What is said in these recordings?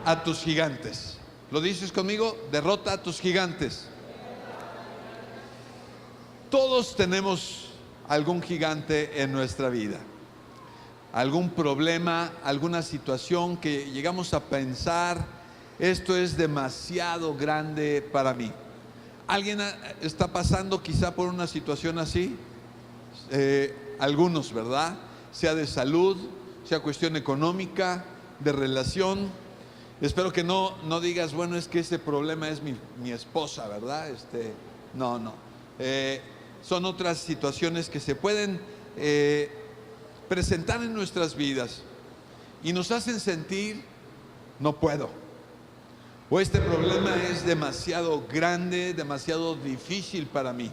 a tus gigantes. ¿Lo dices conmigo? Derrota a tus gigantes. Todos tenemos algún gigante en nuestra vida, algún problema, alguna situación que llegamos a pensar, esto es demasiado grande para mí. ¿Alguien está pasando quizá por una situación así? Algunos, ¿verdad? Sea de salud, sea cuestión económica, de relación. Espero que no digas, bueno, es que ese problema es mi esposa, ¿verdad? No. Son otras situaciones que se pueden presentar en nuestras vidas y nos hacen sentir, no puedo. O este problema es demasiado grande, demasiado difícil para mí.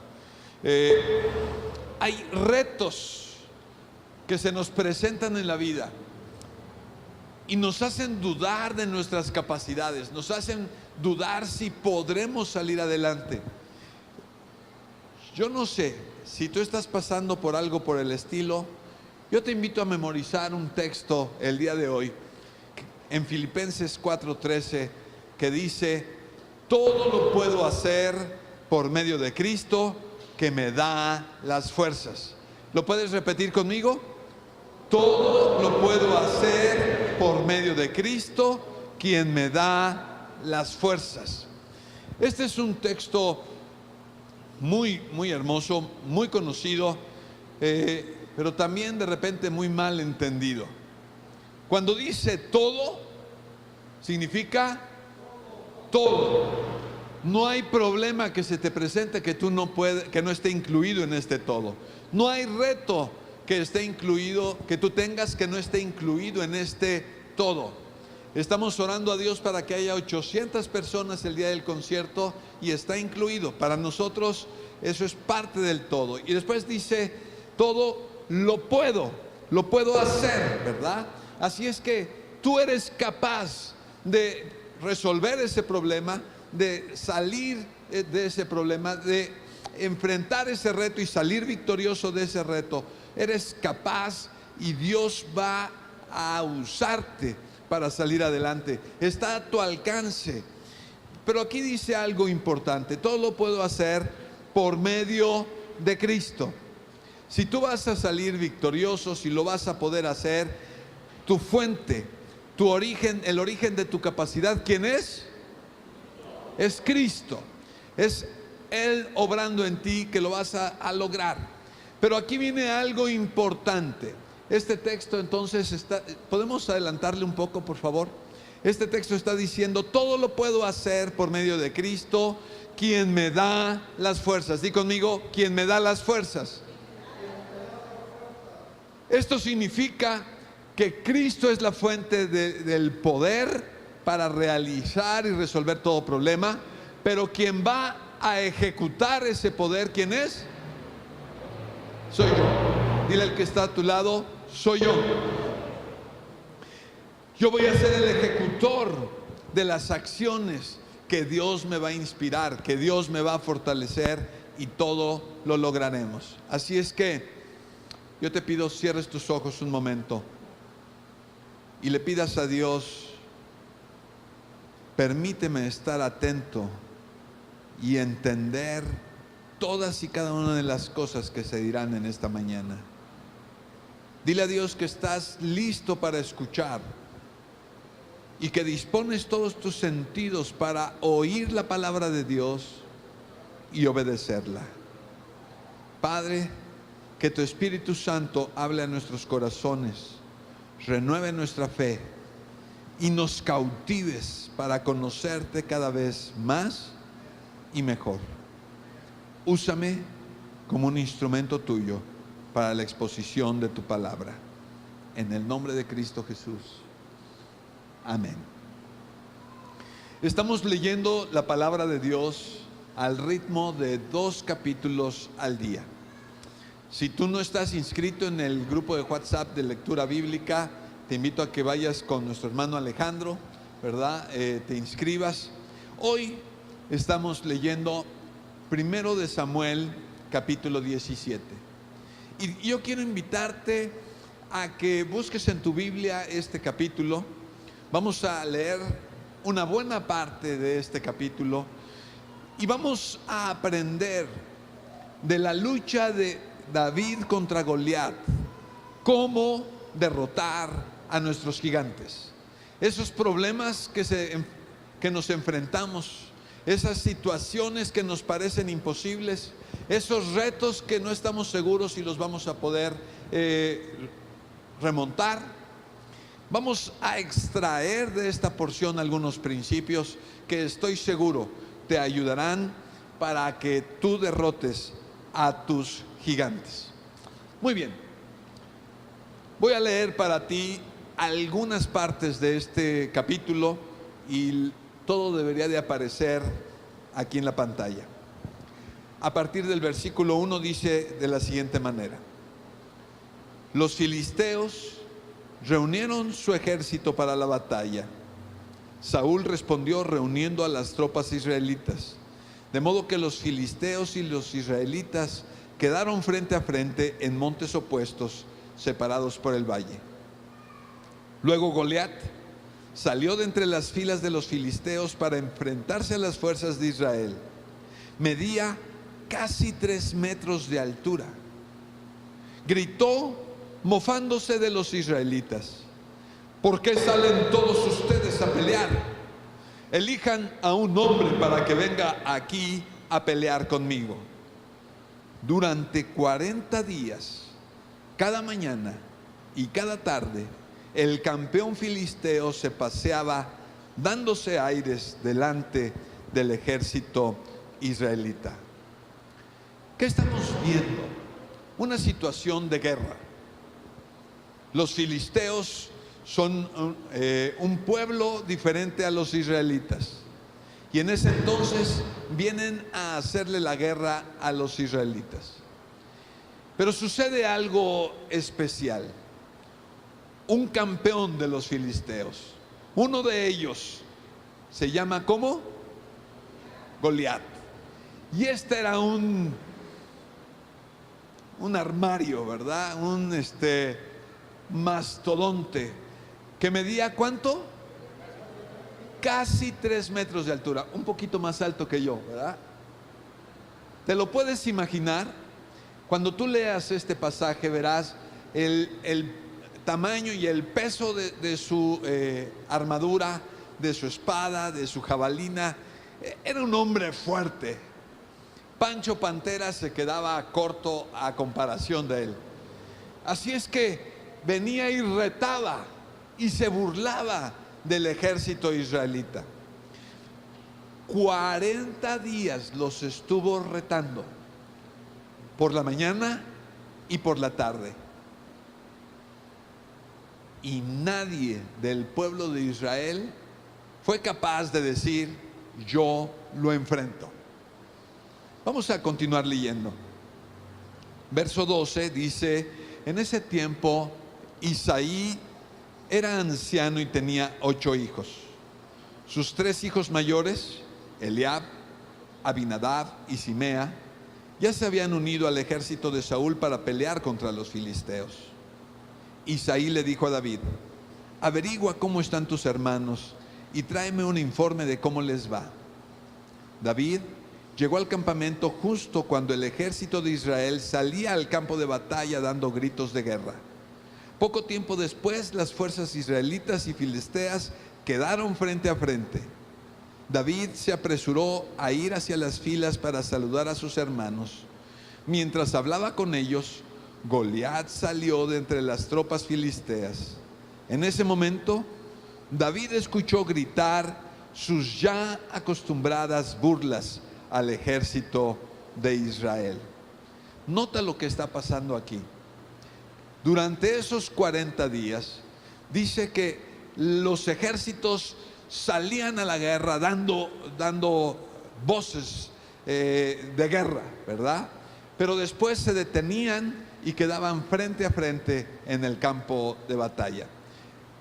Hay retos que se nos presentan en la vida y nos hacen dudar de nuestras capacidades, nos hacen dudar si podremos salir adelante. Yo no sé si tú estás pasando por algo por el estilo. Yo te invito a memorizar un texto el día de hoy en Filipenses 4:13 que dice: todo lo puedo hacer por medio de Cristo que me da las fuerzas. ¿Lo puedes repetir conmigo? Todo lo puedo hacer por medio de Cristo, quien me da las fuerzas. Este es un texto muy hermoso, muy conocido, pero también de repente muy mal entendido. Cuando dice todo, significa todo. No hay problema que se te presente que tú que no esté incluido en este todo. No hay reto que esté incluido, que tú tengas que no esté incluido en este todo. Estamos orando a Dios para que haya 800 personas el día del concierto y está incluido. Para nosotros eso es parte del todo. Y después dice, todo lo puedo hacer, ¿verdad? Así es que tú eres capaz de resolver ese problema, de salir de ese problema, de enfrentar ese reto y salir victorioso de ese reto. Eres capaz y Dios va a usarte para salir adelante. Está a tu alcance. Pero aquí dice algo importante: todo lo puedo hacer por medio de Cristo. Si tú vas a salir victorioso, si lo vas a poder hacer, tu fuente, tu origen, el origen de tu capacidad, ¿quién es? Es Cristo. Es Él obrando en ti que lo vas a lograr. Pero aquí viene algo importante. Este texto entonces ¿podemos adelantarle un poco, por favor? Este texto está diciendo: todo lo puedo hacer por medio de Cristo, quien me da las fuerzas. Di conmigo: quien me da las fuerzas. Esto significa que Cristo es la fuente del poder para realizar y resolver todo problema, pero quien va a ejecutar ese poder, ¿quién es? Soy yo. Dile al que está a tu lado: soy yo. Yo voy a ser el ejecutor de las acciones que Dios me va a inspirar, que Dios me va a fortalecer, y todo lo lograremos. Así es que yo te pido, cierres tus ojos un momento y le pidas a Dios: permíteme estar atento y entender todas y cada una de las cosas que se dirán en esta mañana. Dile a Dios que estás listo para escuchar y que dispones todos tus sentidos para oír la palabra de Dios y obedecerla. Padre, que tu Espíritu Santo hable a nuestros corazones, renueve nuestra fe y nos cautives para conocerte cada vez más y mejor. Úsame como un instrumento tuyo para la exposición de tu palabra. En el nombre de Cristo Jesús. Amén. Estamos leyendo la palabra de Dios al ritmo de 2 capítulos al día. Si tú no estás inscrito en el grupo de WhatsApp de lectura bíblica, te invito a que vayas con nuestro hermano Alejandro, ¿verdad? Te inscribas. Hoy estamos leyendo 1 de Samuel, capítulo 17. Y yo quiero invitarte a que busques en tu Biblia este capítulo. Vamos a leer una buena parte de este capítulo y vamos a aprender de la lucha de David contra Goliat, cómo derrotar a nuestros gigantes, esos problemas que nos enfrentamos, esas situaciones que nos parecen imposibles, esos retos que no estamos seguros si los vamos a poder remontar. Vamos a extraer de esta porción algunos principios que estoy seguro te ayudarán para que tú derrotes a tus gigantes. Muy bien, voy a leer para ti algunas partes de este capítulo y todo debería de aparecer aquí en la pantalla. A partir del versículo 1 dice de la siguiente manera: los filisteos reunieron su ejército para la batalla. Saúl respondió reuniendo a las tropas israelitas, de modo que los filisteos y los israelitas quedaron frente a frente en montes opuestos, separados por el valle. Luego Goliat salió de entre las filas de los filisteos para enfrentarse a las fuerzas de Israel. Medía casi 3 metros de altura. Gritó mofándose de los israelitas: ¿por qué salen todos ustedes a pelear? Elijan a un hombre para que venga aquí a pelear conmigo. Durante 40 días, cada mañana y cada tarde, el campeón filisteo se paseaba dándose aires delante del ejército israelita. ¿Qué estamos viendo? Una situación de guerra. Los filisteos son un pueblo diferente a los israelitas, y en ese entonces vienen a hacerle la guerra a los israelitas. Pero sucede algo especial. Un campeón de los filisteos, uno de ellos se llama ¿cómo? Goliat. Y este era un armario, ¿verdad? Un mastodonte que medía ¿cuánto? Casi 3 metros de altura, un poquito más alto que yo, ¿verdad? ¿Te lo puedes imaginar? Cuando tú leas este pasaje verás el tamaño y el peso de su armadura, de su espada, de su jabalina. Era un hombre fuerte. Pancho Pantera se quedaba corto a comparación de él. Así es que venía y retaba y se burlaba del ejército israelita. 40 días los estuvo retando, por la mañana y por la tarde. Y nadie del pueblo de Israel fue capaz de decir: yo lo enfrento. Vamos a continuar leyendo. Verso 12 dice: en ese tiempo Isaí era anciano y tenía 8 hijos. Sus 3 hijos mayores, Eliab, Abinadab y Simea, ya se habían unido al ejército de Saúl para pelear contra los filisteos. Isaí le dijo a David: averigua cómo están tus hermanos y tráeme un informe de cómo les va. David llegó al campamento justo cuando el ejército de Israel salía al campo de batalla dando gritos de guerra. Poco tiempo después, las fuerzas israelitas y filisteas quedaron frente a frente. David se apresuró a ir hacia las filas para saludar a sus hermanos. Mientras hablaba con ellos, Goliat salió de entre las tropas filisteas. En ese momento, David escuchó gritar sus ya acostumbradas burlas al ejército de Israel. Nota lo que está pasando aquí. Durante esos 40 días, dice que los ejércitos salían a la guerra dando voces de guerra, ¿verdad? Pero después se detenían y quedaban frente a frente en el campo de batalla.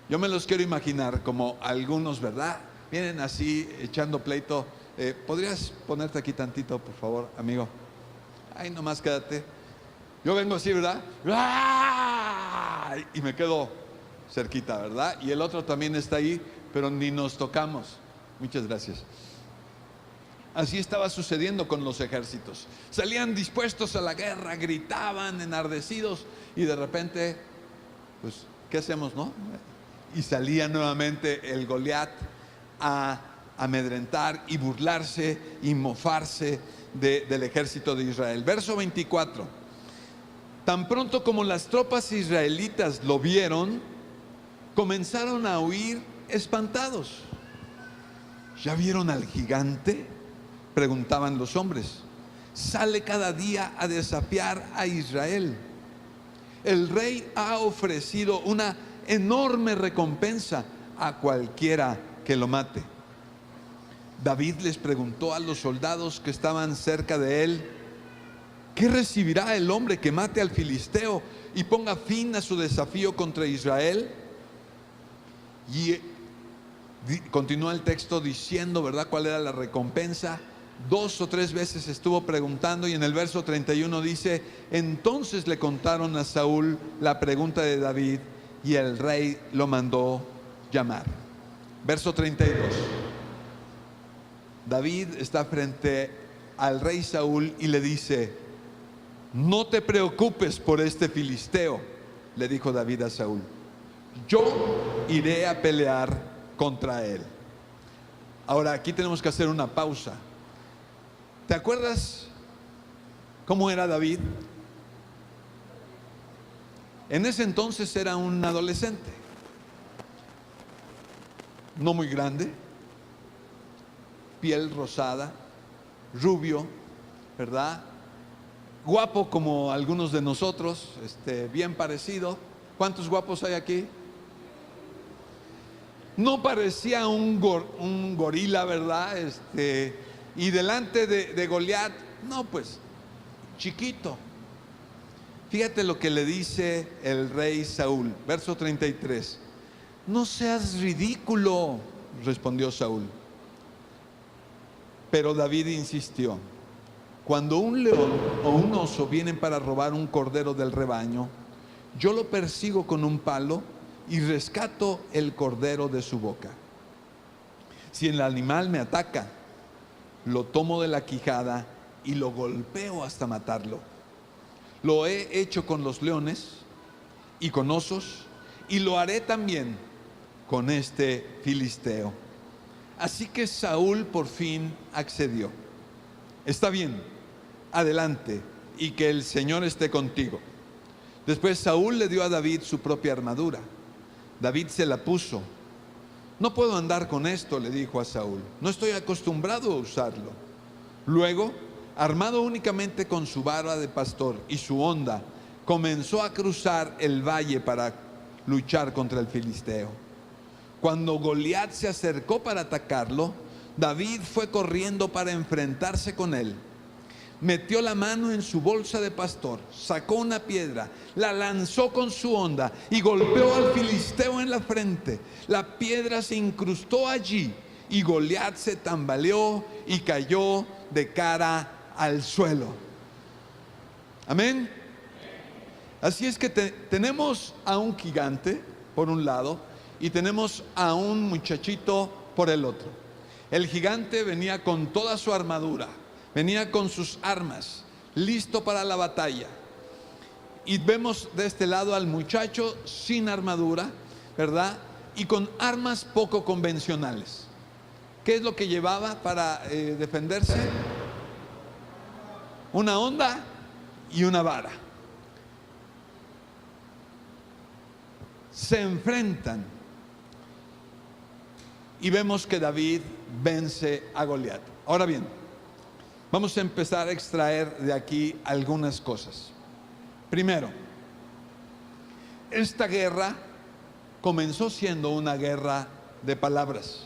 Yo me los quiero imaginar como algunos, ¿verdad? Vienen así echando pleito. ¿Podrías ponerte aquí tantito, por favor, amigo? Ahí nomás quédate. Yo vengo así, ¿verdad? Y me quedo cerquita, ¿verdad? Y el otro también está ahí, pero ni nos tocamos. Muchas gracias. Así estaba sucediendo con los ejércitos. Salían dispuestos a la guerra, gritaban enardecidos y de repente, pues, ¿qué hacemos, no? Y salía nuevamente el Goliat a amedrentar y burlarse y mofarse del ejército de Israel. Verso 24. Tan pronto como las tropas israelitas lo vieron, comenzaron a huir espantados. ¿Ya vieron al gigante?, preguntaban los hombres. Sale cada día a desafiar a Israel. El rey ha ofrecido una enorme recompensa a cualquiera que lo mate. David les preguntó a los soldados que estaban cerca de él: ¿qué recibirá el hombre que mate al filisteo y ponga fin a su desafío contra Israel? Y continúa el texto diciendo, ¿verdad?, cuál era la recompensa. 2 o 3 veces estuvo preguntando, y en el verso 31 dice: entonces le contaron a Saúl la pregunta de David y el rey lo mandó llamar. Verso 32. David está frente al rey Saúl y le dice: no te preocupes por este filisteo, le dijo David a Saúl, yo iré a pelear contra él. Ahora aquí tenemos que hacer una pausa. ¿Te acuerdas cómo era David? En ese entonces era un adolescente, no muy grande, piel rosada, rubio, ¿verdad? Guapo como algunos de nosotros, bien parecido. ¿Cuántos guapos hay aquí? No parecía un gorila, ¿verdad? Y delante de Goliat, no, pues, chiquito. Fíjate lo que le dice el rey Saúl, verso 33. No seas ridículo, respondió Saúl. Pero David insistió: cuando un león o un oso vienen para robar un cordero del rebaño, yo lo persigo con un palo y rescato el cordero de su boca. Si el animal me ataca, lo tomo de la quijada y lo golpeo hasta matarlo. Lo he hecho con los leones y con osos, y lo haré también con este filisteo. Así que Saúl por fin accedió. Está bien, adelante, y que el Señor esté contigo. Después Saúl le dio a David su propia armadura. David se la puso. No puedo andar con esto, le dijo a Saúl, no estoy acostumbrado a usarlo. Luego, armado únicamente con su vara de pastor y su honda, comenzó a cruzar el valle para luchar contra el filisteo. Cuando Goliat se acercó para atacarlo, David fue corriendo para enfrentarse con él. Metió la mano en su bolsa de pastor, sacó una piedra, la lanzó con su honda y golpeó al filisteo en la frente. La piedra se incrustó allí y Goliat se tambaleó y cayó de cara al suelo. Amén. Así es que tenemos a un gigante por un lado y tenemos a un muchachito por el otro. El gigante venía con toda su armadura, venía con sus armas, listo para la batalla. Y vemos de este lado al muchacho sin armadura, ¿verdad? Y con armas poco convencionales. ¿Qué es lo que llevaba para defenderse? Una honda y una vara. Se enfrentan y vemos que David vence a Goliat. Ahora bien, vamos a empezar a extraer de aquí algunas cosas. Primero, esta guerra comenzó siendo una guerra de palabras.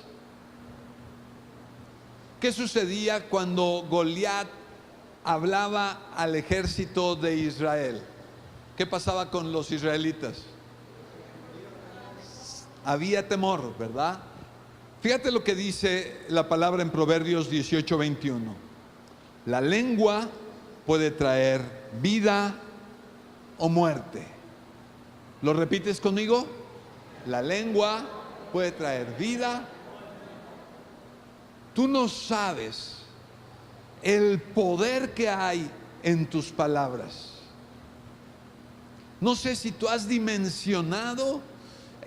¿Qué sucedía cuando Goliat hablaba al ejército de Israel? ¿Qué pasaba con los israelitas? Había temor, ¿verdad? Fíjate lo que dice la palabra en Proverbios 18:21. La lengua puede traer vida o muerte. ¿Lo repites conmigo? La lengua puede traer vida Tú no sabes el poder que hay en tus palabras. No sé si tú has dimensionado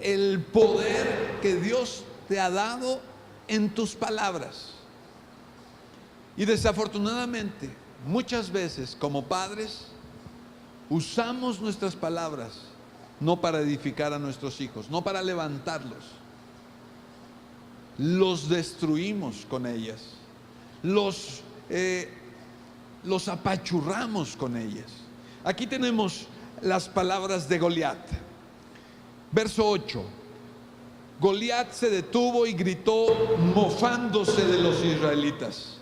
el poder que Dios te ha dado en tus palabras. Y desafortunadamente, muchas veces como padres, usamos nuestras palabras no para edificar a nuestros hijos, no para levantarlos. Los destruimos con ellas, los apachurramos con ellas. Aquí tenemos las palabras de Goliat. Verso 8. Goliat se detuvo y gritó, mofándose de los israelitas.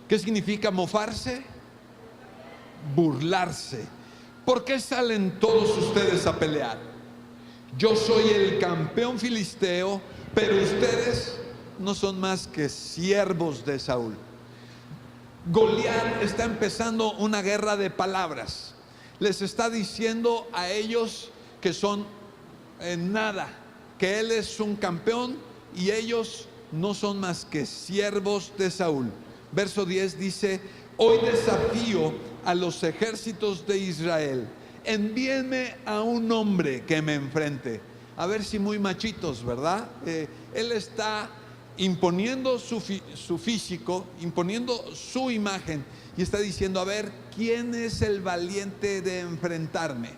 ¿Qué significa mofarse? Burlarse. ¿Por qué salen todos ustedes a pelear? Yo soy el campeón filisteo, pero ustedes no son más que siervos de Saúl. Goliat está empezando una guerra de palabras. Les está diciendo a ellos que son nada, que él es un campeón y ellos no son más que siervos de Saúl. Verso 10 dice: hoy desafío a los ejércitos de Israel, envíenme a un hombre que me enfrente. A ver si muy machitos, ¿verdad? Él está imponiendo su físico, imponiendo su imagen, y está diciendo: a ver, ¿quién es el valiente de enfrentarme?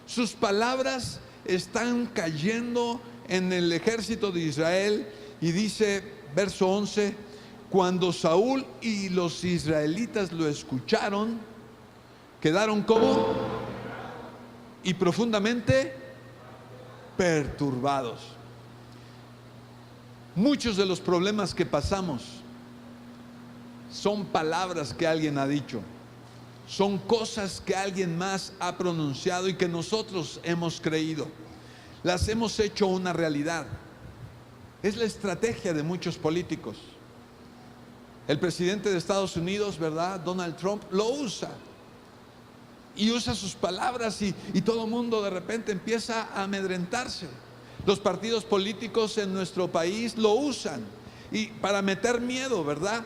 Sus palabras están cayendo en el ejército de Israel. Y dice, verso 11: cuando Saúl y los israelitas lo escucharon, quedaron como y profundamente perturbados. Muchos de los problemas que pasamos son palabras que alguien ha dicho, son cosas que alguien más ha pronunciado y que nosotros hemos creído, las hemos hecho una realidad. Es la estrategia de muchos políticos. El presidente de Estados Unidos, ¿verdad?, Donald Trump, lo usa. Y usa sus palabras y todo el mundo de repente empieza a amedrentarse. Los partidos políticos en nuestro país lo usan y para meter miedo, ¿verdad?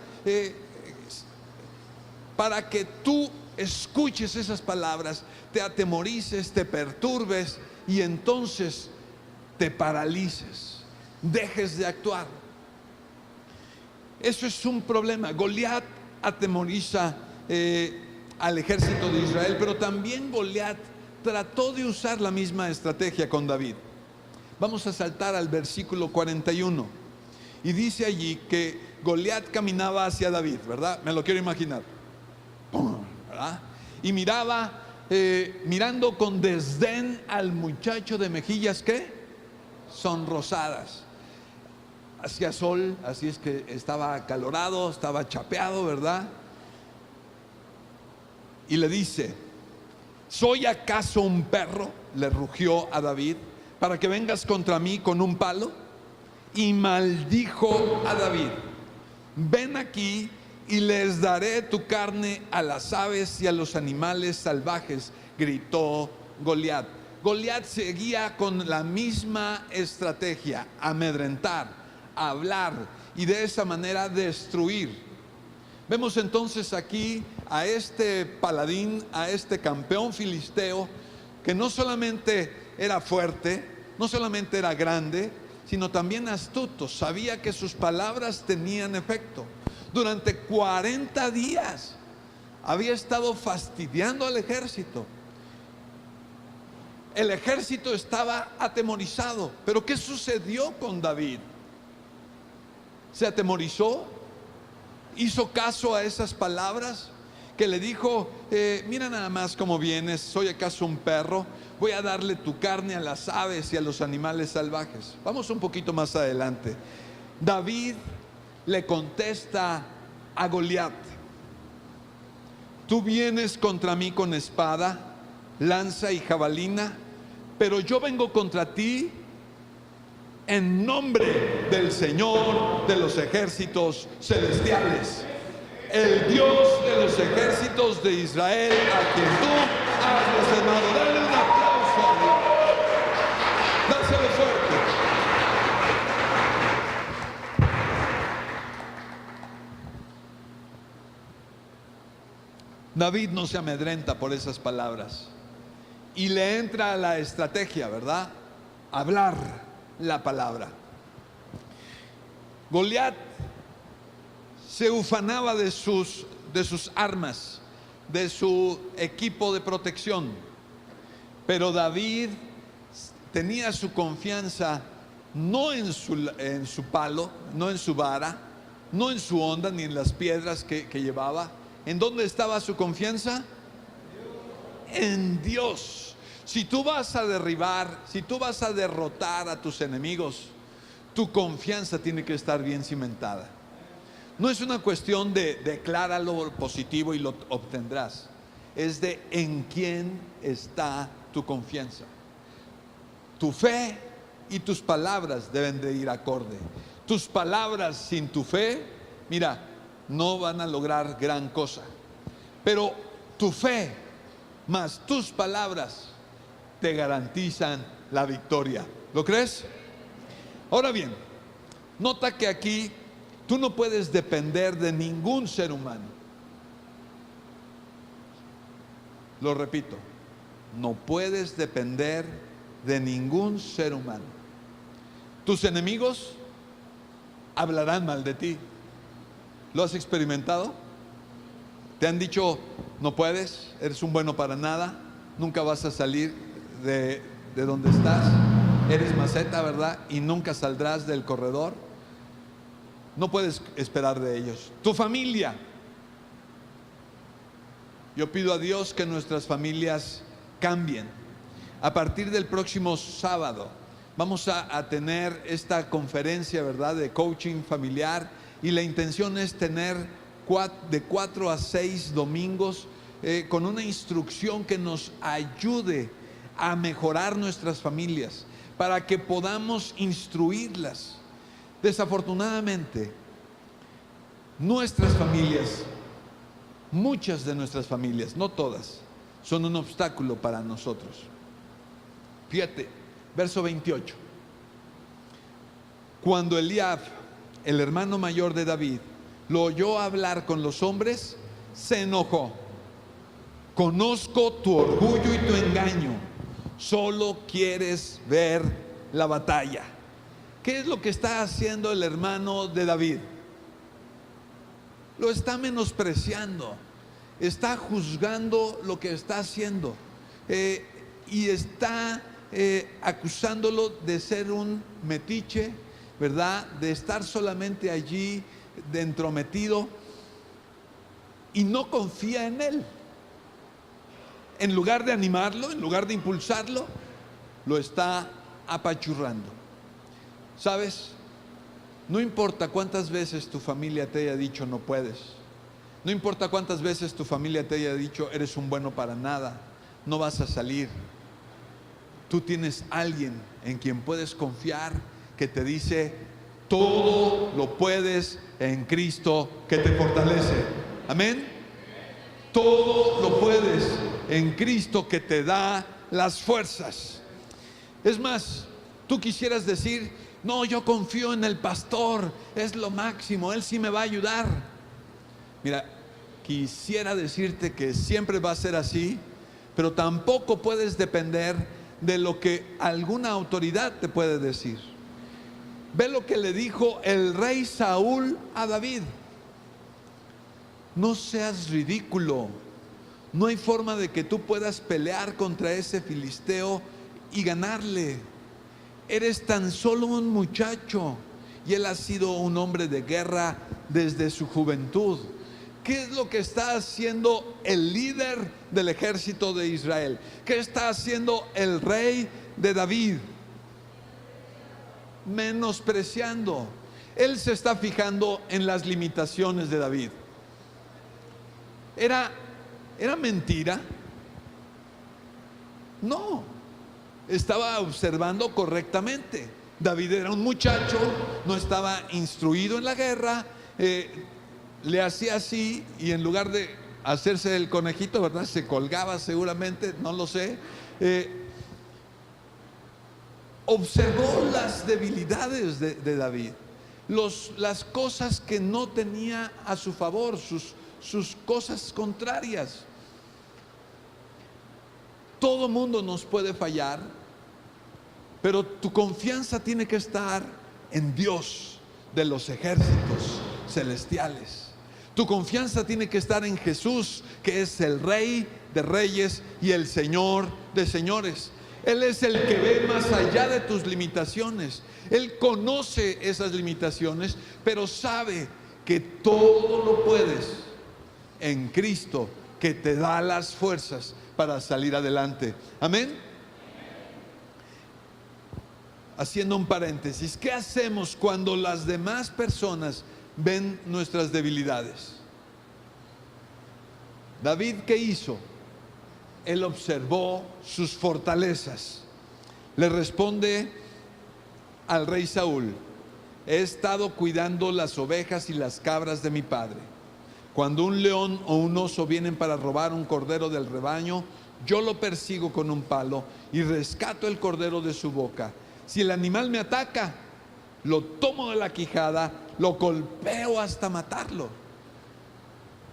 Para que tú escuches esas palabras, te atemorices, te perturbes y entonces te paralices, dejes de actuar. Eso es un problema. Goliat atemoriza al ejército de Israel, pero también Goliat trató de usar la misma estrategia con David. Vamos a saltar al versículo 41 y dice allí que Goliat caminaba hacia David, ¿verdad? Me lo quiero imaginar, ¿verdad? Y miraba, mirando con desdén al muchacho de mejillas, ¿qué? Sonrosadas. Hacía sol, así es que estaba acalorado, estaba chapeado, ¿verdad? Y le dice: ¿soy acaso un perro?, le rugió a David, para que vengas contra mí con un palo. Y maldijo a David: ven aquí y les daré tu carne a las aves y a los animales salvajes, gritó Goliat. Goliat seguía con la misma estrategia: amedrentar, hablar y de esa manera destruir. Vemos entonces aquí a este paladín, a este campeón filisteo, que no solamente era fuerte, no solamente era grande, sino también astuto. Sabía que sus palabras tenían efecto. Durante 40 días había estado fastidiando al ejército. El ejército estaba atemorizado. Pero ¿qué sucedió con David? ¿Se atemorizó? ¿Hizo caso a esas palabras? Que le dijo: mira nada más cómo vienes, ¿soy acaso un perro? Voy a darle tu carne a las aves y a los animales salvajes. Vamos un poquito más adelante. David le contesta a Goliat: tú vienes contra mí con espada, lanza y jabalina, pero yo vengo contra ti en nombre del Señor de los ejércitos celestiales, el Dios de los ejércitos de Israel, a quien tú has reservado. Dale un aplauso a Dios. Dáselo fuerte. David no se amedrenta por esas palabras y le entra a la estrategia, ¿verdad? Hablar la palabra. Goliat se ufanaba de sus armas, de su equipo de protección, pero David tenía su confianza no en su palo, no en su vara, no en su onda, ni en las piedras que llevaba. ¿En dónde estaba su confianza? En Dios. Si tú vas a derribar, si tú vas a derrotar a tus enemigos, tu confianza tiene que estar bien cimentada. No es una cuestión de decláralo positivo y lo obtendrás. Es de en quién está tu confianza. Tu fe y tus palabras deben de ir acorde. Tus palabras sin tu fe, mira, no van a lograr gran cosa. Pero tu fe más tus palabras te garantizan la victoria. ¿Lo crees? Ahora bien, nota que aquí tú no puedes depender de ningún ser humano. Lo repito, no puedes depender de ningún ser humano. Tus enemigos hablarán mal de ti. ¿Lo has experimentado? Te han dicho, no puedes, eres un bueno para nada, nunca vas a salir de donde estás, eres maceta, ¿verdad? Y nunca saldrás del corredor. No puedes esperar de ellos. Tu familia. Yo pido a Dios que nuestras familias cambien. A partir del próximo sábado vamos a tener esta conferencia, ¿verdad?, de coaching familiar, y la intención es tener de 4 a 6 domingos con una instrucción que nos ayude a mejorar nuestras familias, para que podamos instruirlas. Desafortunadamente, nuestras familias, muchas de nuestras familias, no todas, son un obstáculo para nosotros. Fíjate, verso 28. Cuando Eliab, el hermano mayor de David, lo oyó hablar con los hombres, se enojó. Conozco tu orgullo y tu engaño. Solo quieres ver la batalla. ¿Qué es lo que está haciendo el hermano de David? Lo está menospreciando, está juzgando lo que está haciendo, y está acusándolo de ser un metiche, ¿verdad? De estar solamente allí de entrometido, y no confía en él. En lugar de animarlo, en lugar de impulsarlo, lo está apachurrando. ¿Sabes? No importa cuántas veces tu familia te haya dicho no puedes, no importa cuántas veces tu familia te haya dicho eres un bueno para nada, no vas a salir. Tú tienes alguien en quien puedes confiar, que te dice todo lo puedes en Cristo que te fortalece. Amén. Todo lo puedes en Cristo que te da las fuerzas. Es más, tú quisieras decir, no, yo confío en el pastor, es lo máximo, él sí me va a ayudar. Mira, quisiera decirte que siempre va a ser así, pero tampoco puedes depender de lo que alguna autoridad te puede decir. Ve lo que le dijo el rey Saúl a David: no seas ridículo, no hay forma de que tú puedas pelear contra ese filisteo y ganarle. Eres tan solo un muchacho y él ha sido un hombre de guerra desde su juventud. ¿Qué es lo que está haciendo el líder del ejército de Israel? ¿Qué está haciendo el rey de David? Menospreciando. Él se está fijando en las limitaciones de David. ¿Era mentira? No, estaba observando correctamente. David era un muchacho, no estaba instruido en la guerra, le hacía así, y en lugar de hacerse el conejito, ¿verdad?, se colgaba seguramente, no lo sé. Observó las debilidades de David, las cosas que no tenía a su favor, sus cosas contrarias. Todo mundo nos puede fallar, pero tu confianza tiene que estar en Dios de los ejércitos celestiales. Tu confianza tiene que estar en Jesús, que es el Rey de reyes y el Señor de señores. Él es el que ve más allá de tus limitaciones. Él conoce esas limitaciones, pero sabe que todo lo puedes en Cristo, que te da las fuerzas para salir adelante. Amén. Haciendo un paréntesis, ¿qué hacemos cuando las demás personas ven nuestras debilidades? David, ¿qué hizo? Él observó sus fortalezas. Le responde al rey Saúl: he estado cuidando las ovejas y las cabras de mi padre. Cuando un león o un oso vienen para robar un cordero del rebaño, yo lo persigo con un palo y rescato el cordero de su boca. Si el animal me ataca, lo tomo de la quijada, lo golpeo hasta matarlo.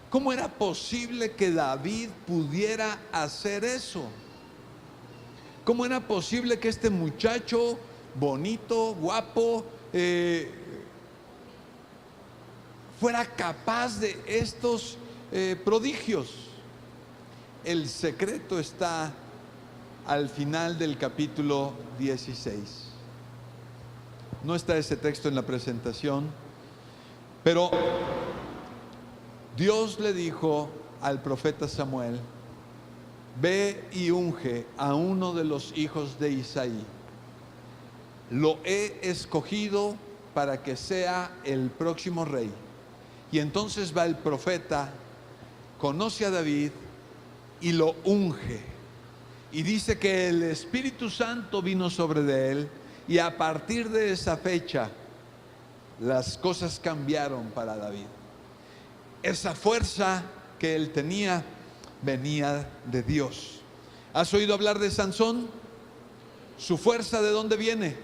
¿Cómo era posible que David pudiera hacer eso? ¿Cómo era posible que este muchacho bonito, guapo, fuera capaz de estos prodigios? El secreto está al final del capítulo 16. No está ese texto en la presentación, pero Dios le dijo al profeta Samuel: ve y unge a uno de los hijos de Isaí. Lo he escogido para que sea el próximo rey. Y entonces va el profeta, conoce a David y lo unge. Y dice que el Espíritu Santo vino sobre de él, y a partir de esa fecha las cosas cambiaron para David. Esa fuerza que él tenía venía de Dios. ¿Has oído hablar de Sansón? ¿Su fuerza de dónde viene?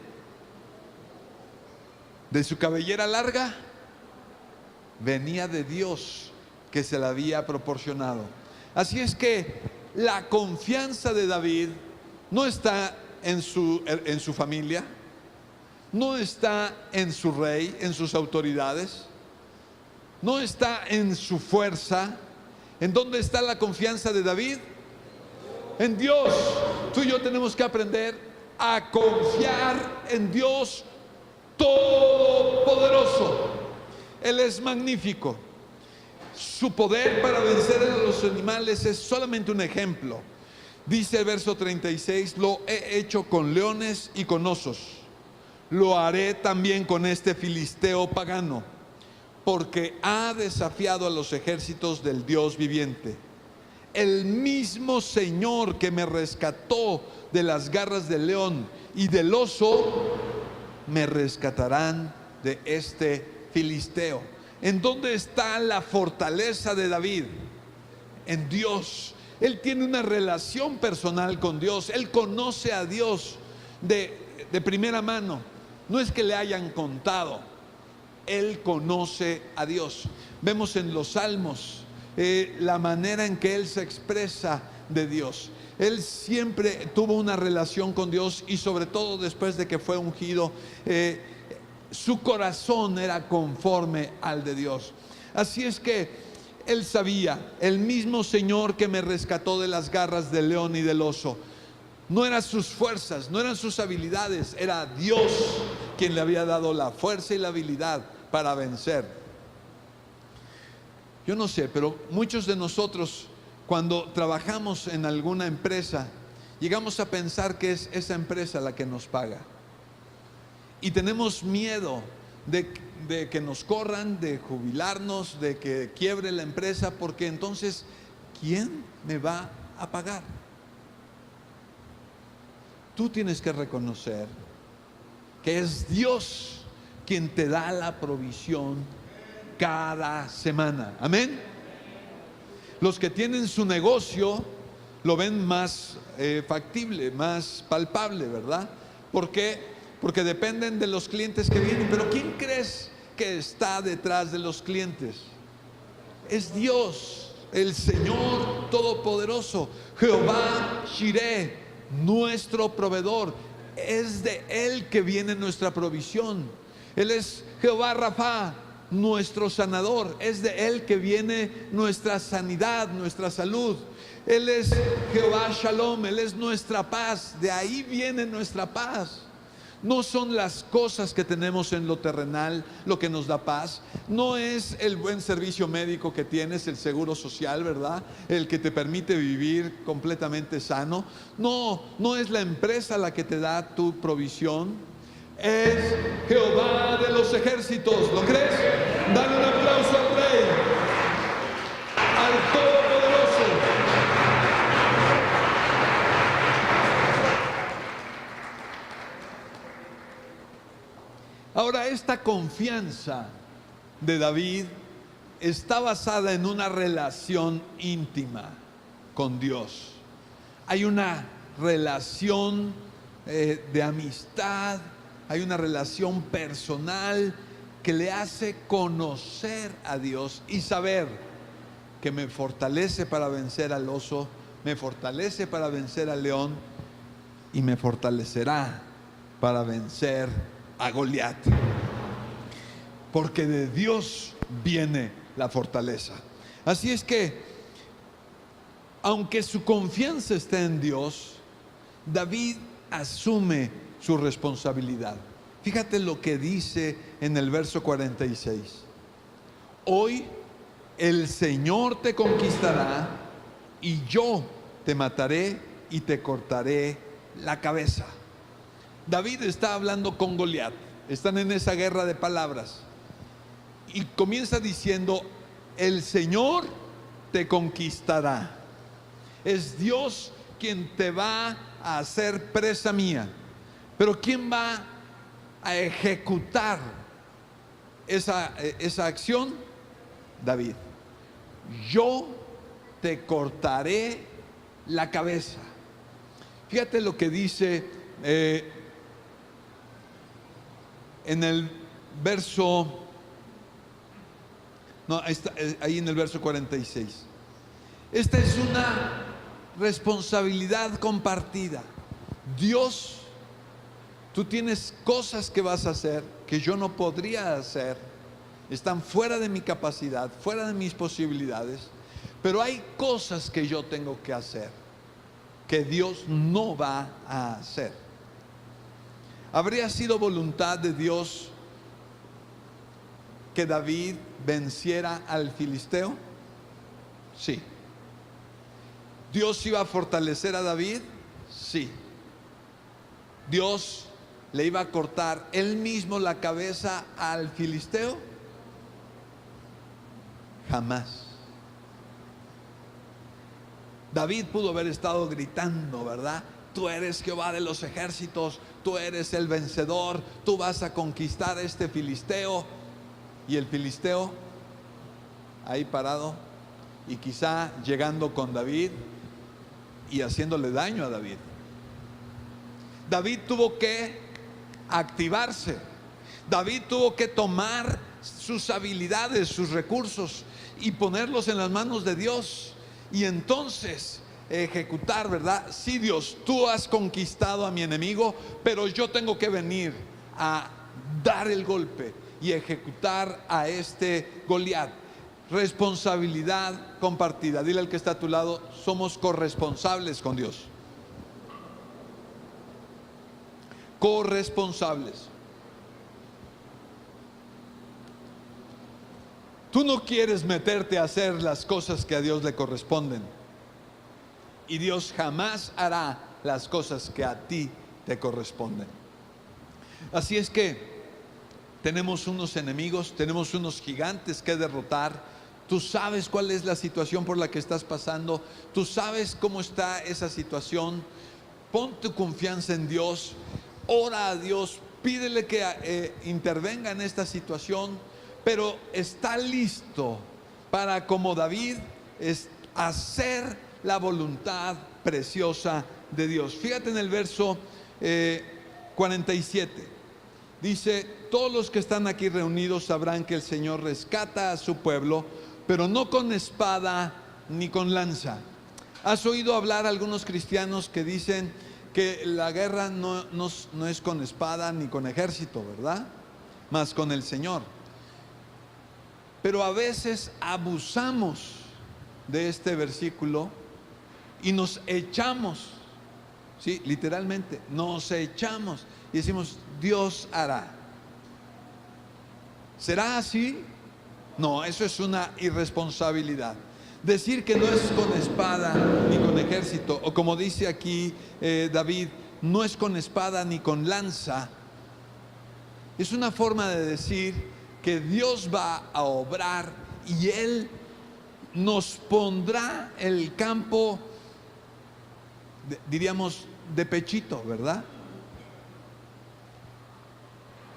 ¿De su cabellera larga? Venía de Dios, que se la había proporcionado. Así es que la confianza de David no está en su familia, no está en su rey, en sus autoridades, no está en su fuerza. ¿En dónde está la confianza de David? En Dios. Tú y yo tenemos que aprender a confiar en Dios Todopoderoso. Él es magnífico. Su poder para vencer a los animales es solamente un ejemplo. Dice el verso 36: lo he hecho con leones y con osos, lo haré también con este filisteo pagano, porque ha desafiado a los ejércitos del Dios viviente. El mismo Señor que me rescató de las garras del león y del oso, me rescatarán de este filisteo. ¿En dónde está la fortaleza de David? En Dios. Él tiene una relación personal con Dios. Él conoce a Dios de primera mano. No es que le hayan contado. Él conoce a Dios. Vemos en los salmos la manera en que él se expresa de Dios. Él siempre tuvo una relación con Dios, y sobre todo después de que fue ungido, su corazón era conforme al de Dios. Así es que él sabía: el mismo Señor que me rescató de las garras del león y del oso. No eran sus fuerzas, no eran sus habilidades, era Dios quien le había dado la fuerza y la habilidad para vencer. Yo no sé, pero muchos de nosotros, cuando trabajamos en alguna empresa, llegamos a pensar que es esa empresa la que nos paga. Y tenemos miedo de que nos corran, de jubilarnos, de que quiebre la empresa, porque entonces, ¿quién me va a pagar? Tú tienes que reconocer que es Dios quien te da la provisión cada semana. Amén. Los que tienen su negocio lo ven más factible, más palpable, ¿verdad? ¿Por qué? Porque dependen de los clientes que vienen. Pero ¿quién crees que está detrás de los clientes? Es Dios. el Señor Todopoderoso, Jehová Jireh, nuestro proveedor. Es de Él que viene nuestra provisión. Él es Jehová Rafa, nuestro sanador. Es de Él que viene nuestra sanidad, nuestra salud. Él es Jehová Shalom, Él es nuestra paz. De ahí viene nuestra paz. No son las cosas que tenemos en lo terrenal lo que nos da paz. No es el buen servicio médico que tienes, el seguro social, ¿verdad? El que te permite vivir completamente sano. No es la empresa la que te da tu provisión. Es Jehová de los ejércitos. ¿Lo crees? Dale un aplauso al Rey, al Todopoderoso. Ahora, esta confianza de David está basada en una relación íntima con Dios. Hay una relación de amistad, hay una relación personal que le hace conocer a Dios y saber que me fortalece para vencer al oso, me fortalece para vencer al león y me fortalecerá para vencer a Goliat, porque de Dios viene la fortaleza. Así es que, aunque su confianza esté en Dios, David asume su responsabilidad. Fíjate lo que dice en el verso 46. Hoy el Señor te conquistará y yo te mataré y te cortaré la cabeza. David está hablando con Goliat, están en esa guerra de palabras y comienza diciendo: el Señor te conquistará. Es Dios quien te va a hacer presa mía. Pero ¿quién va a ejecutar esa acción? David. Yo te cortaré la cabeza. Fíjate lo que dice en el verso, ahí en el verso 46. Esta es una responsabilidad compartida. Dios, tú tienes cosas que vas a hacer que yo no podría hacer, están fuera de mi capacidad, fuera de mis posibilidades, pero hay cosas que yo tengo que hacer que Dios no va a hacer. ¿Habría sido voluntad de Dios que David venciera al filisteo? Sí. ¿Dios iba a fortalecer a David? Sí. ¿Dios le iba a cortar él mismo la cabeza al filisteo? Jamás. David pudo haber estado gritando, ¿verdad? Tú eres Jehová de los ejércitos, tú eres el vencedor, tú vas a conquistar a este filisteo. Y el filisteo ahí parado y quizá llegando con David y haciéndole daño a David. David tuvo que activarse. David tuvo que tomar sus habilidades, sus recursos y ponerlos en las manos de Dios. Y entonces ejecutar, ¿verdad? Sí, Dios, tú has conquistado a mi enemigo, pero yo tengo que venir a dar el golpe y ejecutar a este Goliat. Responsabilidad compartida. Dile al que está a tu lado: somos corresponsables con Dios. Corresponsables. Tú no quieres meterte a hacer las cosas que a Dios le corresponden, y Dios jamás hará las cosas que a ti te corresponden. Así es que tenemos unos enemigos, tenemos unos gigantes que derrotar. Tú sabes cuál es la situación por la que estás pasando, tú sabes cómo está esa situación. Pon tu confianza en Dios, ora a Dios, pídele que intervenga en esta situación, pero está listo para, como David, hacer la voluntad preciosa de Dios. Fíjate en el verso 47. Dice: todos los que están aquí reunidos sabrán que el Señor rescata a su pueblo, pero no con espada ni con lanza. ¿Has oído hablar a algunos cristianos que dicen que la guerra no es con espada ni con ejército, ¿verdad? Más con el Señor. Pero a veces abusamos de este versículo y nos echamos, sí, literalmente, nos echamos y decimos, Dios hará. ¿Será así? No, eso es una irresponsabilidad. Decir que no es con espada ni con ejército, o como dice aquí David, no es con espada ni con lanza, es una forma de decir que Dios va a obrar y Él nos pondrá el campo, diríamos, de pechito, ¿verdad?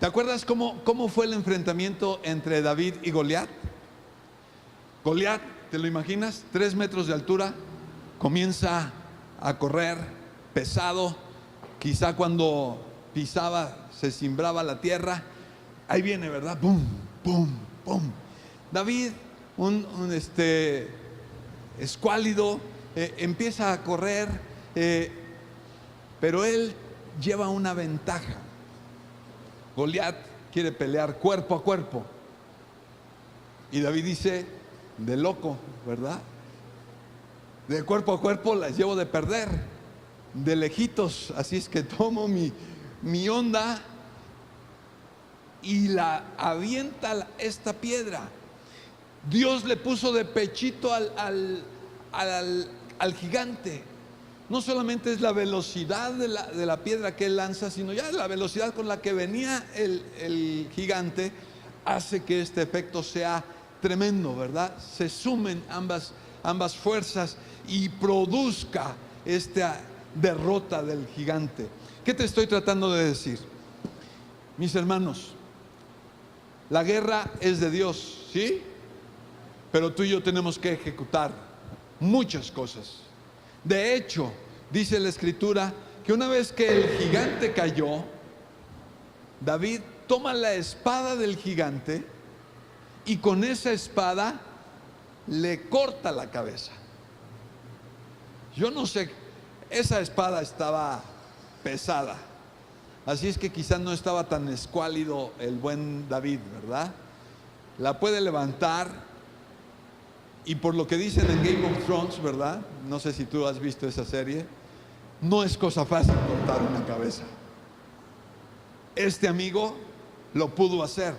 ¿Te acuerdas cómo fue el enfrentamiento entre David y Goliat? Goliat, ¿te lo imaginas? 3 metros de altura, comienza a correr pesado, quizá cuando pisaba se cimbraba la tierra. Ahí viene, ¿verdad? ¡Pum! ¡Pum! ¡Pum! David, un escuálido, empieza a correr, pero él lleva una ventaja. Goliat quiere pelear cuerpo a cuerpo y David dice, de loco, ¿verdad? De cuerpo a cuerpo las llevo de perder, de lejitos, así es que tomo mi onda y la avienta esta piedra. Dios le puso de pechito al gigante. No solamente es la velocidad de la piedra que él lanza, sino ya la velocidad con la que venía el gigante hace que este efecto sea tremendo, ¿verdad? Se sumen ambas fuerzas y produzca esta derrota del gigante. ¿Qué te estoy tratando de decir? Mis hermanos, la guerra es de Dios, ¿sí? Pero tú y yo tenemos que ejecutar muchas cosas. De hecho, dice la Escritura que una vez que el gigante cayó, David toma la espada del gigante y con esa espada le corta la cabeza. Yo no sé, esa espada estaba pesada, así es que quizás no estaba tan escuálido el buen David, ¿verdad? La puede levantar. Y por lo que dicen en Game of Thrones, ¿verdad? No sé si tú has visto esa serie. No es cosa fácil cortar una cabeza. Este amigo lo pudo hacer.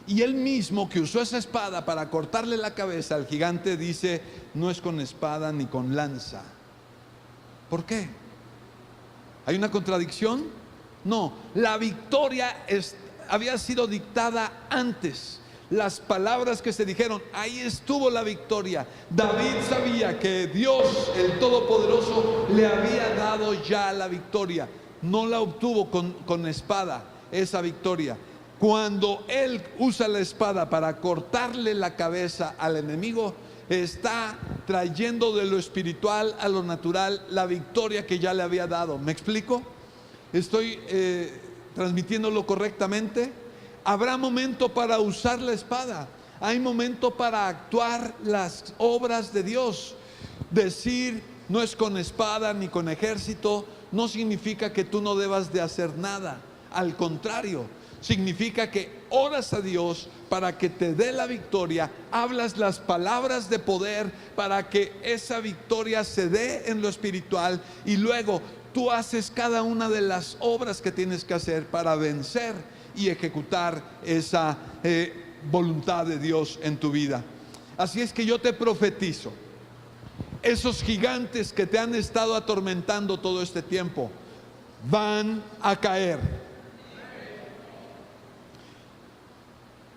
Y él mismo que usó esa espada para cortarle la cabeza al gigante dice, no es con espada ni con lanza. ¿Por qué? ¿Hay una contradicción? No, la victoria había sido dictada antes. Las palabras que se dijeron, ahí estuvo la victoria. David sabía que Dios, el Todopoderoso, le había dado ya la victoria. No la obtuvo con espada, esa victoria. Cuando él usa la espada para cortarle la cabeza al enemigo, está trayendo de lo espiritual a lo natural la victoria que ya le había dado. ¿Me explico? ¿Estoy transmitiéndolo correctamente? Habrá momento para usar la espada, hay momento para actuar las obras de Dios. Decir no es con espada ni con ejército no significa que tú no debas de hacer nada. Al contrario, significa que oras a Dios para que te dé la victoria, hablas las palabras de poder para que esa victoria se dé en lo espiritual y luego tú haces cada una de las obras que tienes que hacer para vencer y ejecutar esa voluntad de Dios en tu vida. Así es que yo te profetizo, esos gigantes que te han estado atormentando todo este tiempo van a caer.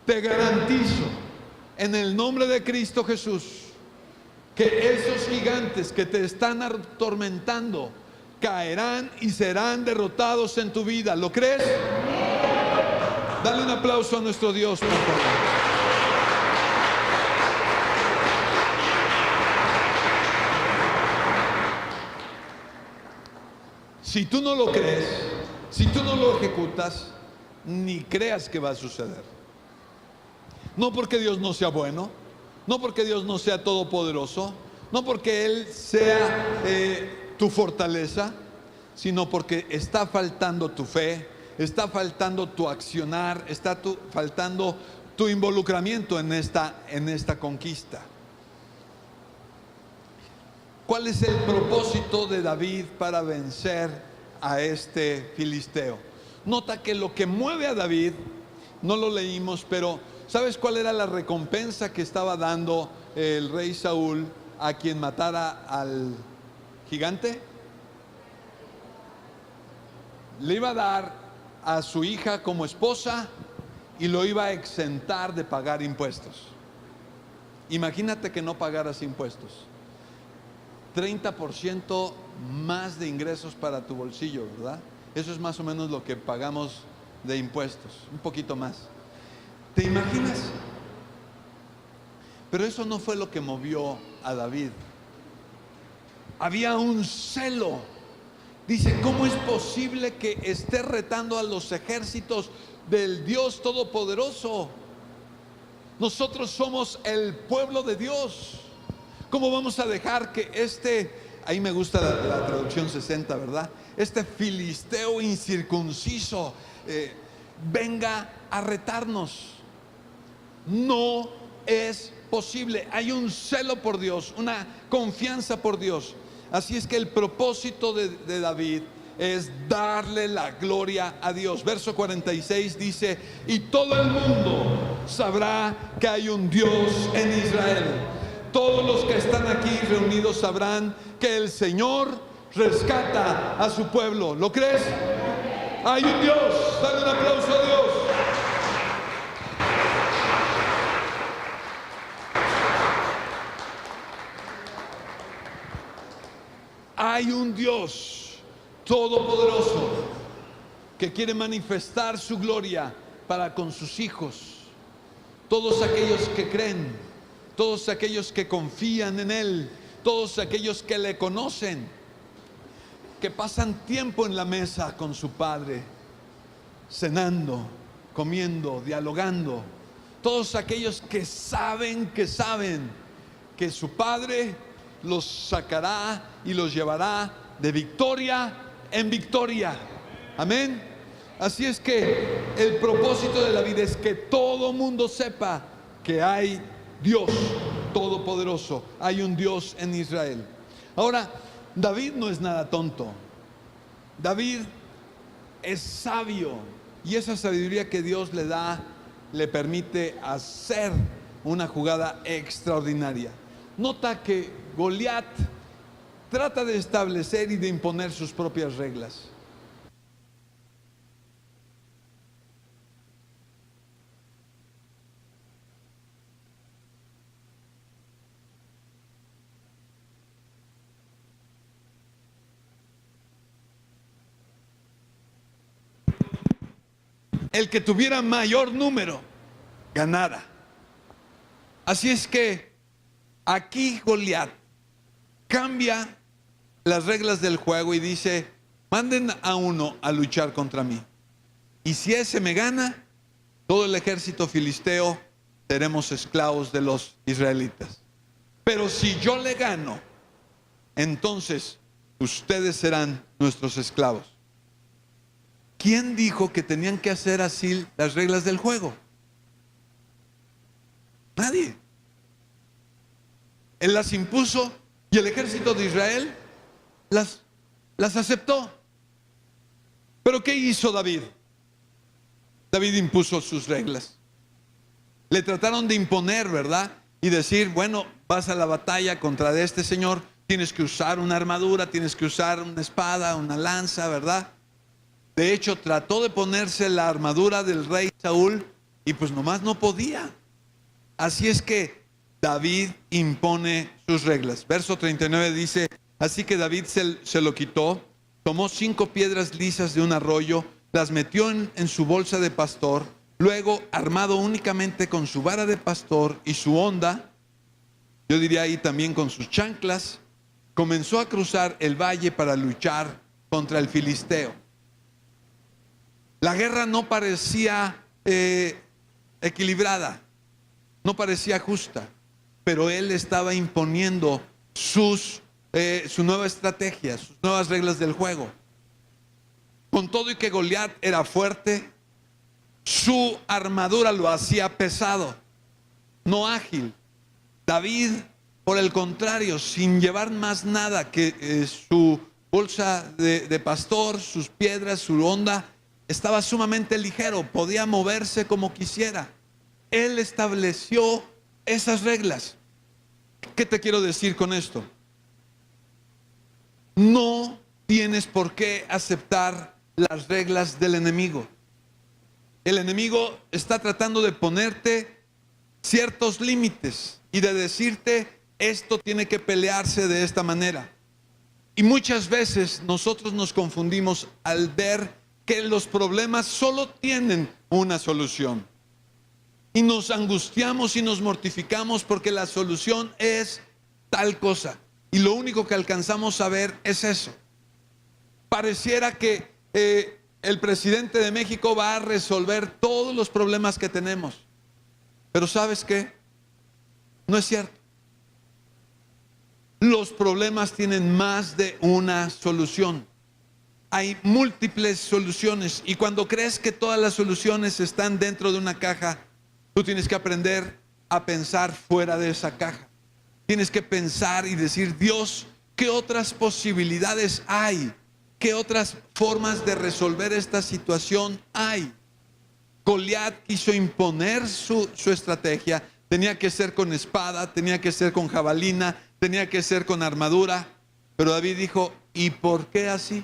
Te garantizo en el nombre de Cristo Jesús que esos gigantes que te están atormentando caerán y serán derrotados en tu vida. ¿Lo crees? Dale un aplauso a nuestro Dios, por favor. Si tú no lo crees, si tú no lo ejecutas, ni creas que va a suceder. No porque Dios no sea bueno, no porque Dios no sea todopoderoso, no porque Él sea tu fortaleza, sino porque está faltando tu fe, está faltando tu accionar, está faltando tu involucramiento en esta conquista. ¿Cuál es el propósito de David para vencer a este filisteo? Nota que lo que mueve a David, no lo leímos, pero ¿sabes cuál era la recompensa que estaba dando el rey Saúl a quien matara al gigante? Le iba a dar a su hija como esposa y lo iba a exentar de pagar impuestos. Imagínate que no pagaras impuestos. 30% más de ingresos para tu bolsillo, ¿verdad? Eso es más o menos lo que pagamos de impuestos, un poquito más. ¿Te imaginas? Pero eso no fue lo que movió a David. Había un celo. Dice, ¿cómo es posible que esté retando a los ejércitos del Dios Todopoderoso? Nosotros somos el pueblo de Dios. ¿Cómo vamos a dejar que ahí me gusta la traducción 60, ¿verdad? Este filisteo incircunciso venga a retarnos? No es posible. Hay un celo por Dios, una confianza por Dios. Así es que el propósito de David es darle la gloria a Dios. Verso 46 dice, y todo el mundo sabrá que hay un Dios en Israel. Todos los que están aquí reunidos sabrán que el Señor rescata a su pueblo. ¿Lo crees? Hay un Dios. Dale un aplauso a Dios. Hay un Dios todopoderoso que quiere manifestar su gloria para con sus hijos. Todos aquellos que creen, todos aquellos que confían en Él, todos aquellos que le conocen, que pasan tiempo en la mesa con su Padre, cenando, comiendo, dialogando. Todos aquellos que saben que su Padre los sacará y los llevará de victoria en victoria. Amén. Así es que el propósito de la vida es que todo mundo sepa que hay Dios todopoderoso, hay un Dios en Israel. Ahora, David no es nada tonto. David es sabio, y esa sabiduría que Dios le da le permite hacer una jugada extraordinaria. Nota que Goliat trata de establecer y de imponer sus propias reglas. El que tuviera mayor número ganara. Así es que aquí Goliat cambia las reglas del juego y dice, manden a uno a luchar contra mí, y si ese me gana, todo el ejército filisteo seremos esclavos de los israelitas. Pero si yo le gano, entonces ustedes serán nuestros esclavos. ¿Quién dijo que tenían que hacer así las reglas del juego? Nadie. Él las impuso y el ejército de Israel las aceptó. Pero ¿qué hizo David? David impuso sus reglas. Le trataron de imponer, ¿verdad? Y decir, bueno, vas a la batalla contra este señor, tienes que usar una armadura, tienes que usar una espada, una lanza, ¿verdad? De hecho, trató de ponerse la armadura del rey Saúl y pues nomás no podía. Así es que David impone sus reglas. Verso 39 dice, así que David se lo quitó, tomó 5 piedras lisas de un arroyo, las metió en su bolsa de pastor, luego, armado únicamente con su vara de pastor y su honda, yo diría ahí también con sus chanclas, comenzó a cruzar el valle para luchar contra el filisteo. La guerra no parecía equilibrada, no parecía justa. pero él estaba imponiendo su nueva estrategia, sus nuevas reglas del juego. Con todo y que Goliat era fuerte, su armadura lo hacía pesado, no ágil. David, por el contrario, sin llevar más nada que su bolsa de pastor, sus piedras, su honda, estaba sumamente ligero, podía moverse como quisiera. Él estableció esas reglas. ¿Qué te quiero decir con esto? No tienes por qué aceptar las reglas del enemigo. El enemigo está tratando de ponerte ciertos límites y de decirte, esto tiene que pelearse de esta manera. Y muchas veces nosotros nos confundimos al ver que los problemas solo tienen una solución. Y nos angustiamos y nos mortificamos porque la solución es tal cosa. Y lo único que alcanzamos a ver es eso. Pareciera que el presidente de México va a resolver todos los problemas que tenemos. Pero ¿sabes qué? No es cierto. Los problemas tienen más de una solución. Hay múltiples soluciones. Y cuando crees que todas las soluciones están dentro de una caja, tú tienes que aprender a pensar fuera de esa caja. Tienes que pensar y decir, Dios, ¿qué otras posibilidades hay? ¿Qué otras formas de resolver esta situación hay? Goliat quiso imponer su estrategia. Tenía que ser con espada, tenía que ser con jabalina, tenía que ser con armadura. Pero David dijo, ¿y por qué así?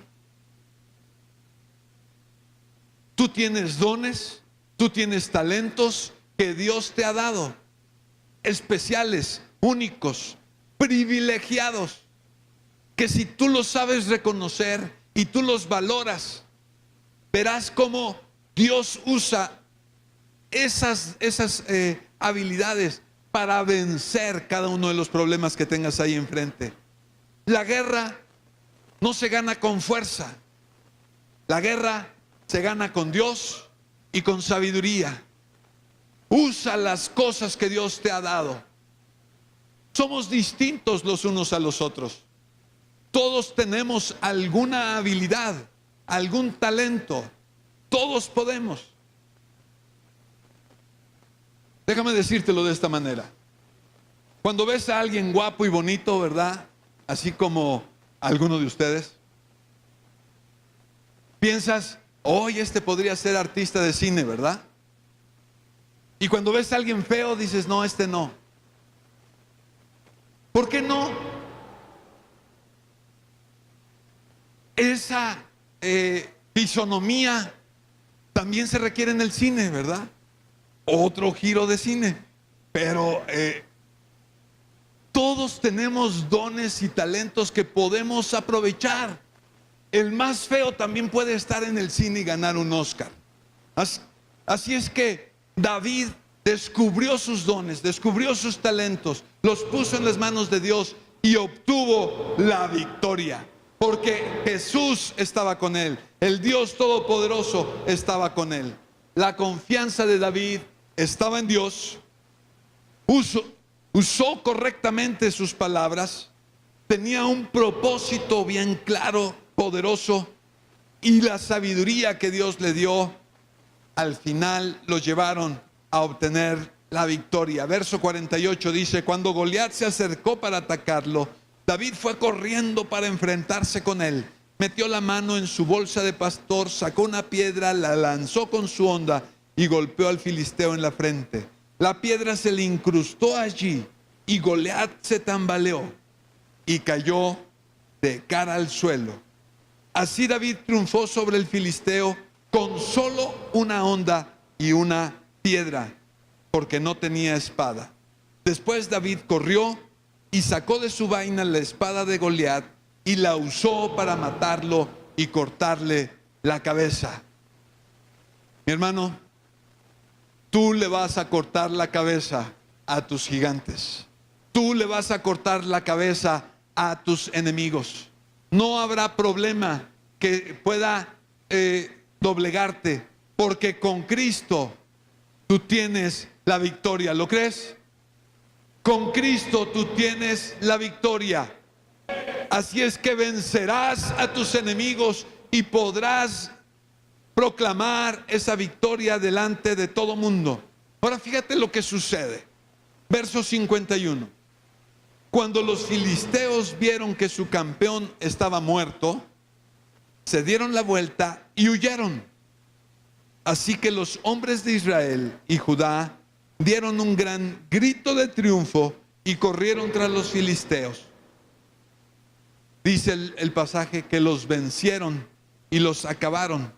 Tú tienes dones, tú tienes talentos que Dios te ha dado, especiales, únicos, privilegiados, que si tú los sabes reconocer y tú los valoras, verás cómo Dios usa esas habilidades para vencer cada uno de los problemas que tengas ahí enfrente. La guerra no se gana con fuerza, la guerra se gana con Dios y con sabiduría. Usa las cosas que Dios te ha dado. Somos distintos los unos a los otros. Todos tenemos alguna habilidad, algún talento. Todos podemos. Déjame decírtelo de esta manera. Cuando ves a alguien guapo y bonito, ¿verdad? Así como alguno de ustedes, piensas, hoy este podría ser artista de cine, ¿verdad? Y cuando ves a alguien feo, dices, no, este no. ¿Por qué no? Esa fisonomía también se requiere en el cine, ¿verdad? Otro giro de cine. Pero todos tenemos dones y talentos que podemos aprovechar. El más feo también puede estar en el cine y ganar un Oscar. Así es que David descubrió sus dones, descubrió sus talentos, los puso en las manos de Dios y obtuvo la victoria. Porque Jesús estaba con él, el Dios Todopoderoso estaba con él. La confianza de David estaba en Dios, usó correctamente sus palabras, tenía un propósito bien claro, poderoso, y la sabiduría que Dios le dio, al final lo llevaron a obtener la victoria. Verso 48 dice, cuando Goliat se acercó para atacarlo, David fue corriendo para enfrentarse con él. Metió la mano en su bolsa de pastor, sacó una piedra, la lanzó con su honda y golpeó al filisteo en la frente. La piedra se le incrustó allí y Goliat se tambaleó y cayó de cara al suelo. Así David triunfó sobre el filisteo con solo una honda y una piedra, porque no tenía espada. Después David corrió y sacó de su vaina la espada de Goliat y la usó para matarlo y cortarle la cabeza. Mi hermano, tú le vas a cortar la cabeza a tus gigantes. Tú le vas a cortar la cabeza a tus enemigos. No habrá problema que pueda doblegarte, porque con Cristo tú tienes la victoria. ¿Lo crees? Con Cristo tú tienes la victoria. Así es que vencerás a tus enemigos y podrás proclamar esa victoria delante de todo mundo. Ahora fíjate lo que sucede. Verso 51. Cuando los filisteos vieron que su campeón estaba muerto, se dieron la vuelta y huyeron. Así que los hombres de Israel y Judá dieron un gran grito de triunfo y corrieron tras los filisteos. Dice el pasaje que los vencieron y los acabaron.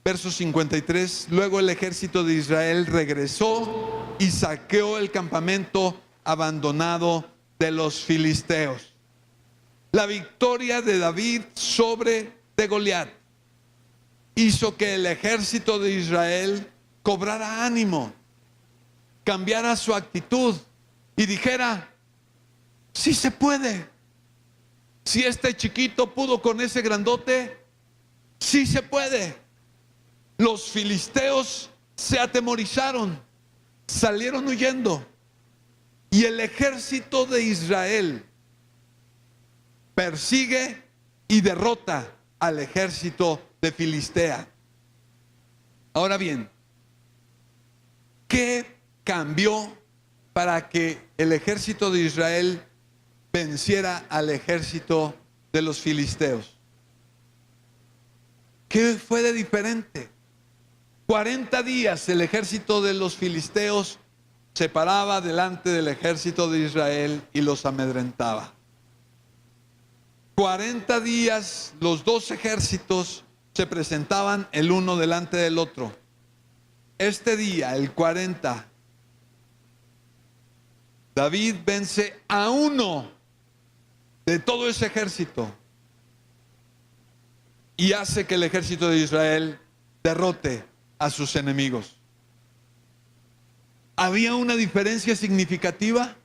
Verso 53, luego el ejército de Israel regresó y saqueó el campamento abandonado de los filisteos. La victoria de David sobre de Goliat hizo que el ejército de Israel cobrara ánimo, cambiara su actitud y dijera: sí se puede. Si este chiquito pudo con ese grandote, sí se puede. Los filisteos se atemorizaron, salieron huyendo, y el ejército de Israel persigue y derrota al ejército de Filistea. Ahora bien, ¿qué cambió para que el ejército de Israel venciera al ejército de los filisteos? ¿Qué fue de diferente? 40 días el ejército de los filisteos se paraba delante del ejército de Israel y los amedrentaba. 40 días los dos ejércitos se presentaban el uno delante del otro. Este día, el 40, David vence a uno de todo ese ejército y hace que el ejército de Israel derrote a sus enemigos. ¿Había una diferencia significativa?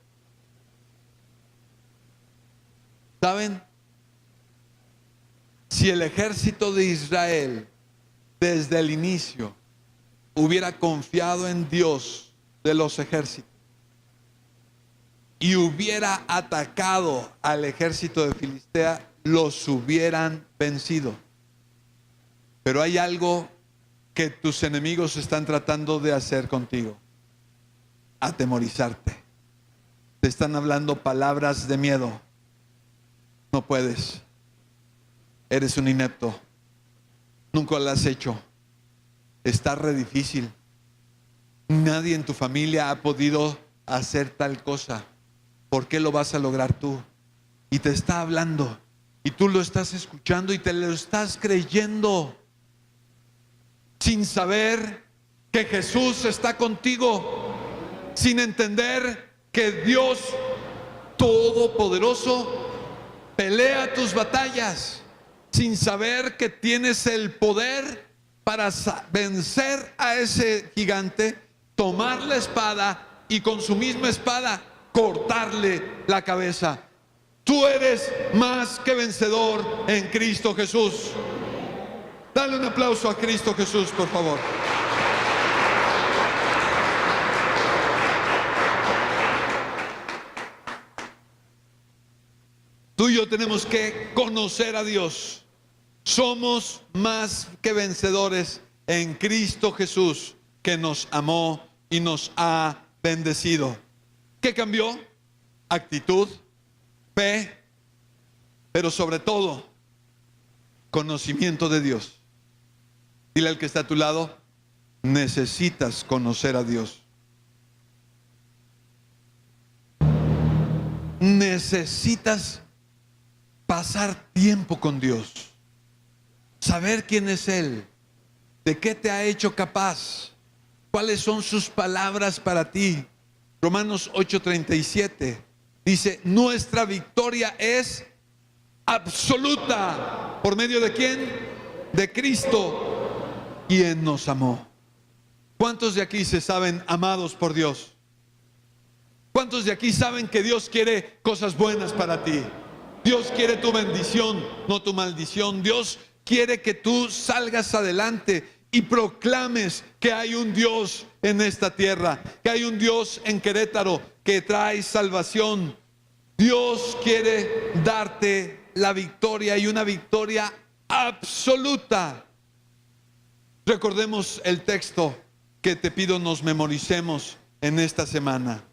¿Saben? Si el ejército de Israel desde el inicio hubiera confiado en Dios de los ejércitos y hubiera atacado al ejército de Filistea, los hubieran vencido. Pero hay algo que tus enemigos están tratando de hacer contigo: atemorizarte. Te están hablando palabras de miedo. No puedes. Eres un inepto. Nunca lo has hecho. Está re difícil. Nadie en tu familia ha podido hacer tal cosa. ¿Por qué lo vas a lograr tú? Y te está hablando, y tú lo estás escuchando y te lo estás creyendo, sin saber que Jesús está contigo, sin entender que Dios Todopoderoso pelea tus batallas, sin saber que tienes el poder para vencer a ese gigante, tomar la espada y con su misma espada cortarle la cabeza. Tú eres más que vencedor en Cristo Jesús. Dale un aplauso a Cristo Jesús, por favor. Tú y yo tenemos que conocer a Dios. Somos más que vencedores en Cristo Jesús, que nos amó y nos ha bendecido. ¿Qué cambió? Actitud, fe, pero sobre todo, conocimiento de Dios. Dile al que está a tu lado: necesitas conocer a Dios. Necesitas pasar tiempo con Dios, saber quién es Él, de qué te ha hecho capaz, cuáles son sus palabras para ti. Romanos 8:37 dice: nuestra victoria es absoluta. ¿Por medio de quién? De Cristo, quien nos amó. ¿Cuántos de aquí se saben amados por Dios? ¿Cuántos de aquí saben que Dios quiere cosas buenas para ti? Dios quiere tu bendición, no tu maldición. Dios quiere que tú salgas adelante y proclames que hay un Dios en esta tierra, que hay un Dios en Querétaro que trae salvación. Dios quiere darte la victoria y una victoria absoluta. Recordemos el texto que te pido nos memoricemos en esta semana.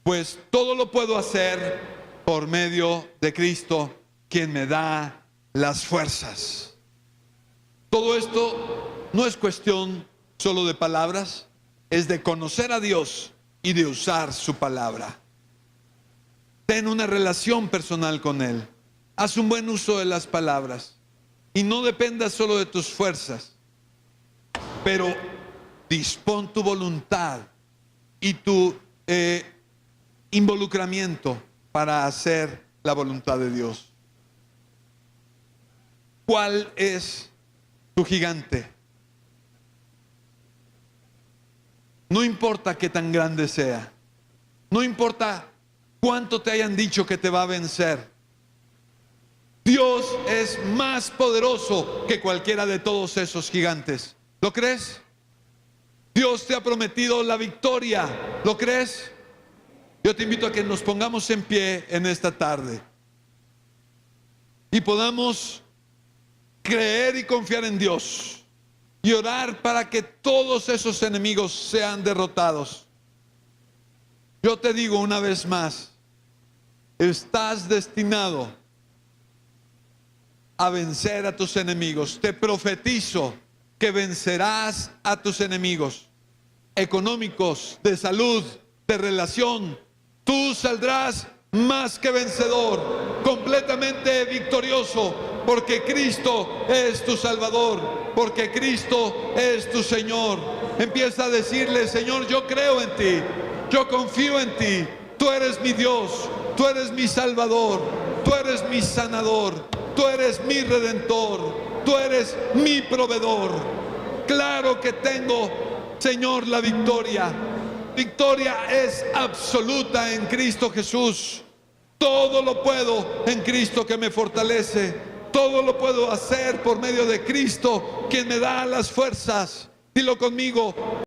Pues todo lo puedo hacer por medio de Cristo, quien me da las fuerzas. Todo esto no es cuestión solo de palabras, es de conocer a Dios y de usar su palabra. Ten una relación personal con Él. Haz un buen uso de las palabras y no dependas solo de tus fuerzas, pero dispón tu voluntad y tu involucramiento para hacer la voluntad de Dios. ¿Cuál es tu gigante? No importa qué tan grande sea, no importa cuánto te hayan dicho que te va a vencer. Dios es más poderoso que cualquiera de todos esos gigantes. ¿Lo crees? Dios te ha prometido la victoria. ¿Lo crees? Yo te invito a que nos pongamos en pie en esta tarde y podamos creer y confiar en Dios y orar para que todos esos enemigos sean derrotados. Yo te digo una vez más, estás destinado a vencer a tus enemigos. Te profetizo que vencerás a tus enemigos económicos, de salud, de relación. Tú saldrás más que vencedor, completamente victorioso, porque Cristo es tu Salvador, porque Cristo es tu Señor. Empieza a decirle: Señor, yo creo en ti, yo confío en ti, tú eres mi Dios, tú eres mi Salvador, tú eres mi sanador, tú eres mi redentor, tú eres mi proveedor. Claro que tengo, Señor, la victoria. Victoria es absoluta en Cristo Jesús. Todo lo puedo en Cristo que me fortalece. Todo lo puedo hacer por medio de Cristo, quien me da las fuerzas. Dilo conmigo: